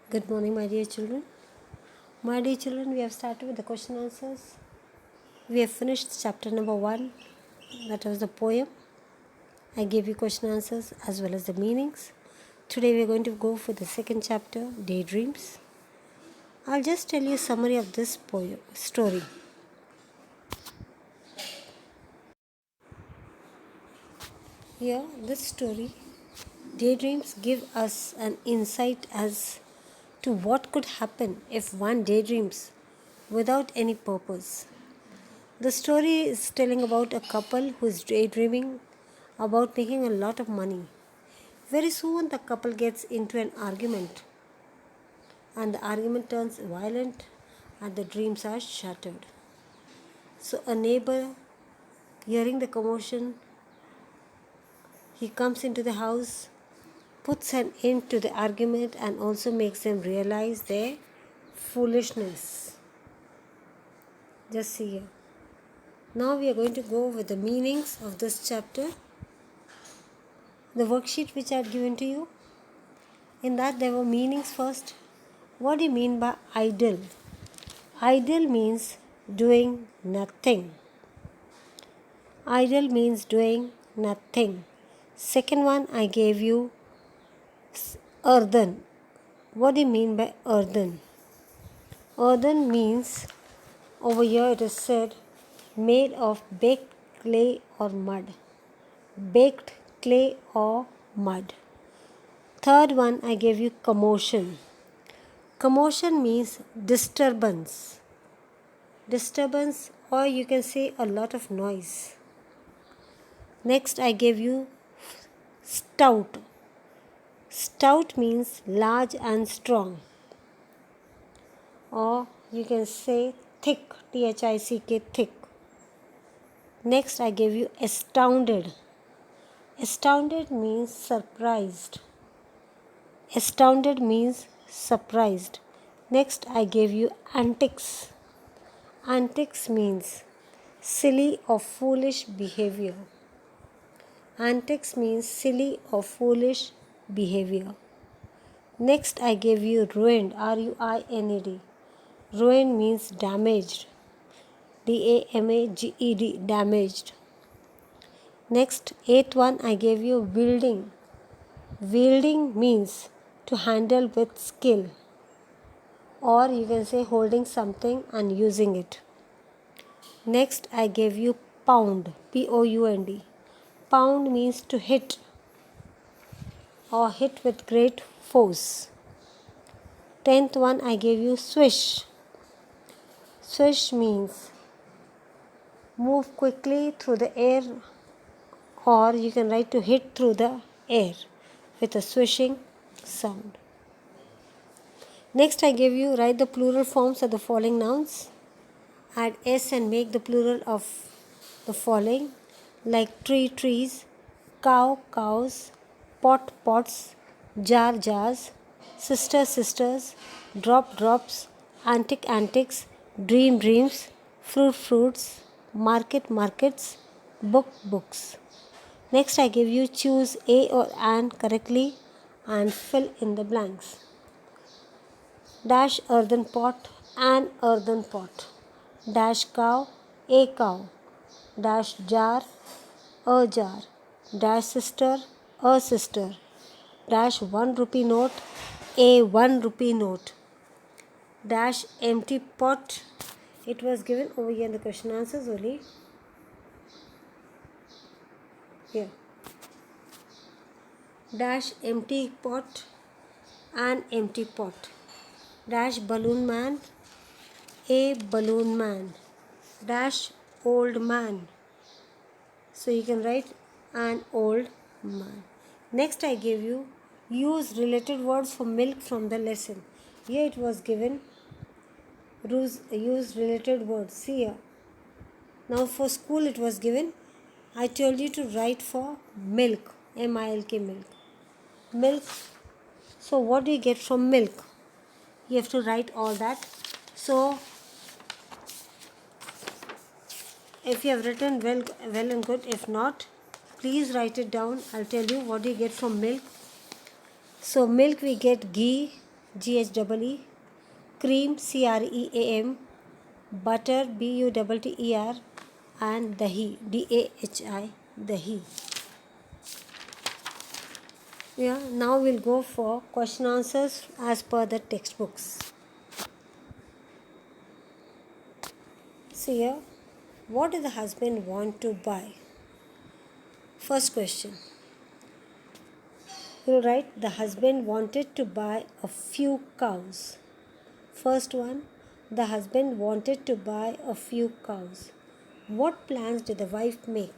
Good morning, my dear children. My dear children, we have started with the question answers. We have finished chapter number 1, that was the poem. I gave you question answers as well as the meanings. Today we are going to go for the second chapter, Daydreams. I'll just tell you a summary of this poem story. Here, this story, daydreams give us an insight as to what could happen if one daydreams without any purpose. The story is telling about a couple who is daydreaming about making a lot of money. Very soon, the couple gets into an argument, and the argument turns violent, and the dreams are shattered. So, a neighbor, hearing the commotion, he comes into the house, puts an end to the argument, and also makes them realize their foolishness. Just see here. Now we are going to go with the meanings of this chapter. The worksheet which I had given to you, in that there were meanings first. What do you mean by idle? Idle means doing nothing. Idle means doing nothing. Second one I gave you, earthen. What do you mean by earthen? Earthen means, over here it is said, made of baked clay or mud. Baked clay or mud. Third one I gave you, commotion. Commotion means disturbance. Disturbance, or you can say a lot of noise. Next I gave you stout. Stout means large and strong. Or you can say thick, Thick, thick. Next I gave you astounded. Astounded means surprised. Astounded means surprised. Next I gave you antics. Antics means silly or foolish behavior. Antics means silly or foolish behavior. Next I gave you ruined, R-U-I-N-E-D. Ruined means damaged, D-A-M-A-G-E-D, damaged. Next, eighth one I gave you wielding. Wielding means to handle with skill, or you can say holding something and using it. Next I gave you pound, P-O-U-N-D. Pound means to hit or hit with great force. 10th one I gave you swish. Swish means move quickly through the air, or you can write to hit through the air with a swishing sound. Next I gave you write the plural forms of the following nouns. Add S and make the plural of the following, like tree, trees, cow, cows, pot, pots, jar, jars, sister, sisters, drop, drops, antic, antics, dream, dreams, fruit, fruits, market, markets, book, books. Next I give you choose a or an correctly and fill in the blanks. Dash earthen pot, an earthen pot. Dash cow, a cow. Dash jar, a jar. Dash sister, a sister. Dash 1 rupee note, a 1 rupee note. Dash empty pot. It was given over here in the question answers only. Here. Dash empty pot, an empty pot. Dash balloon man, a balloon man. Dash old man. So you can write an old man. Next I gave you use related words for milk from the lesson. Here it was given use related words. See here. Now for school it was given. I told you to write for milk, M-I-L-K, milk. Milk. So what do you get from milk? You have to write all that. So if you have written well and good. If not, please write it down. I'll tell you what do you get from milk. So milk we get ghee, GHEE, cream, CREAM, butter, BUTTER, and dahi, DAHI, dahi. Yeah, now we'll go for question answers as per the textbooks. See here, what does the husband want to buy? First question. You'll write, the husband wanted to buy a few cows. First one, the husband wanted to buy a few cows. What plans did the wife make?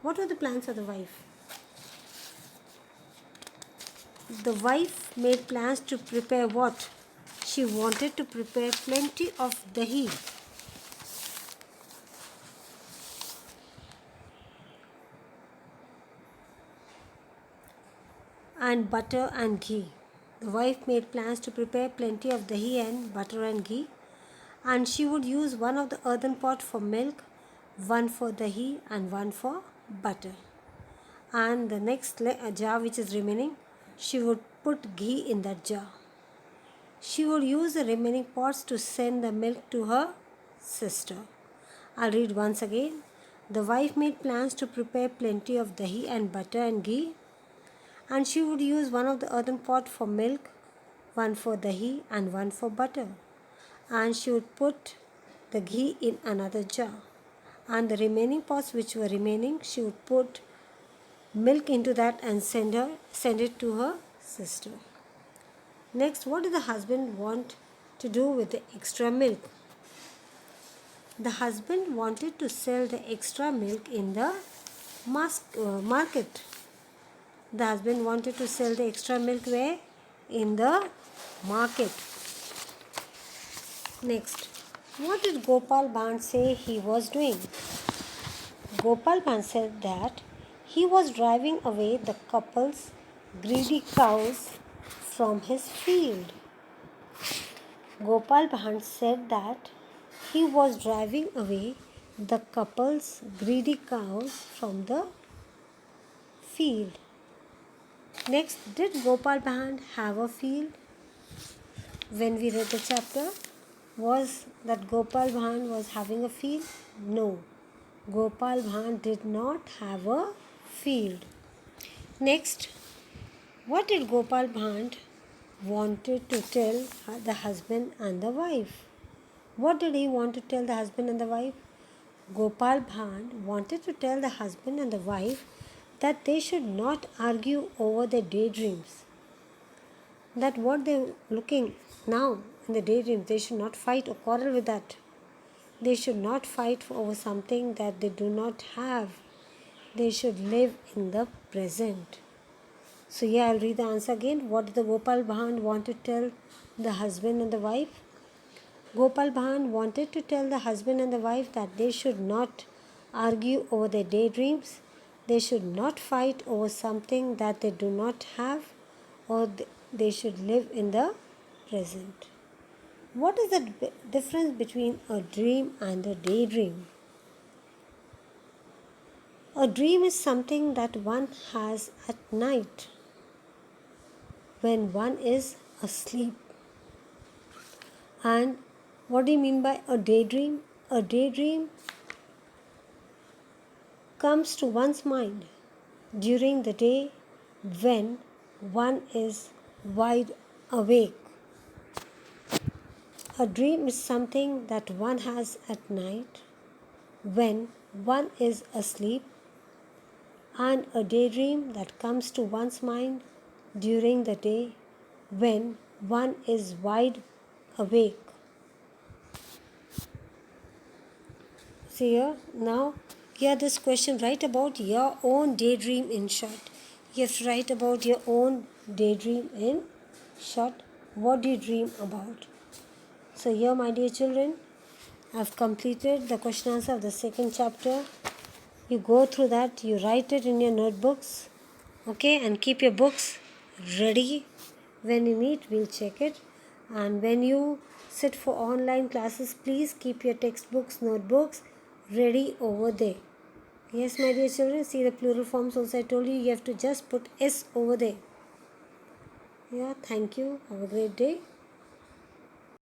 What were the plans of the wife? The wife made plans to prepare what? She wanted to prepare plenty of dahi. And butter and ghee. The wife made plans to prepare plenty of dahi and butter and ghee, and she would use one of the earthen pot for milk, one for dahi and one for butter. And the next jar which is remaining, she would put ghee in that jar. She would use the remaining pots to send the milk to her sister. I'll read once again. The wife made plans to prepare plenty of dahi and butter and ghee, and she would use one of the earthen pot for milk, one for dahi and one for butter. And she would put the ghee in another jar. And the remaining pots which were remaining, she would put milk into that and send it to her sister. Next, what did the husband want to do with the extra milk? The husband wanted to sell the extra milk in the market. The husband wanted to sell the extra milk where? In the market. Next, what did Gopal Bhan say he was doing? Gopal Bhan said that he was driving away the couple's greedy cows from his field. Gopal Bhan said that he was driving away the couple's greedy cows from the field. Next, did Gopal Bhan have a field? When we read the chapter, was that Gopal Bhan was having a field? No. Gopal Bhan did not have a field. Next, what did Gopal Bhan wanted to tell the husband and the wife? What did he want to tell the husband and the wife? Gopal Bhan wanted to tell the husband and the wife that they should not argue over their daydreams. That what they're looking now in the daydreams, they should not fight or quarrel with that. They should not fight over something that they do not have. They should live in the present. So here I'll read the answer again. What did the Gopal Bhan want to tell the husband and the wife? Gopal Bhan wanted to tell the husband and the wife that they should not argue over their daydreams. They should not fight over something that they do not have, or they should live in the present. What is the difference between a dream and a daydream? A dream is something that one has at night when one is asleep. And what do you mean by a daydream? A daydream comes to one's mind during the day when one is wide awake. A dream is something that one has at night when one is asleep, and a daydream that comes to one's mind during the day when one is wide awake. See here, now here this question, write about your own daydream in short. You have to write about your own daydream in short. What do you dream about? So here, my dear children, I have completed the question answer of the second chapter. You go through that, you write it in your notebooks, okay, and keep your books ready. When you meet, we'll check it. And when you sit for online classes, please keep your textbooks, notebooks ready over there. Yes, my dear children, see the plural forms also I told you, you have to just put S over there. Yeah, thank you. Have a great day.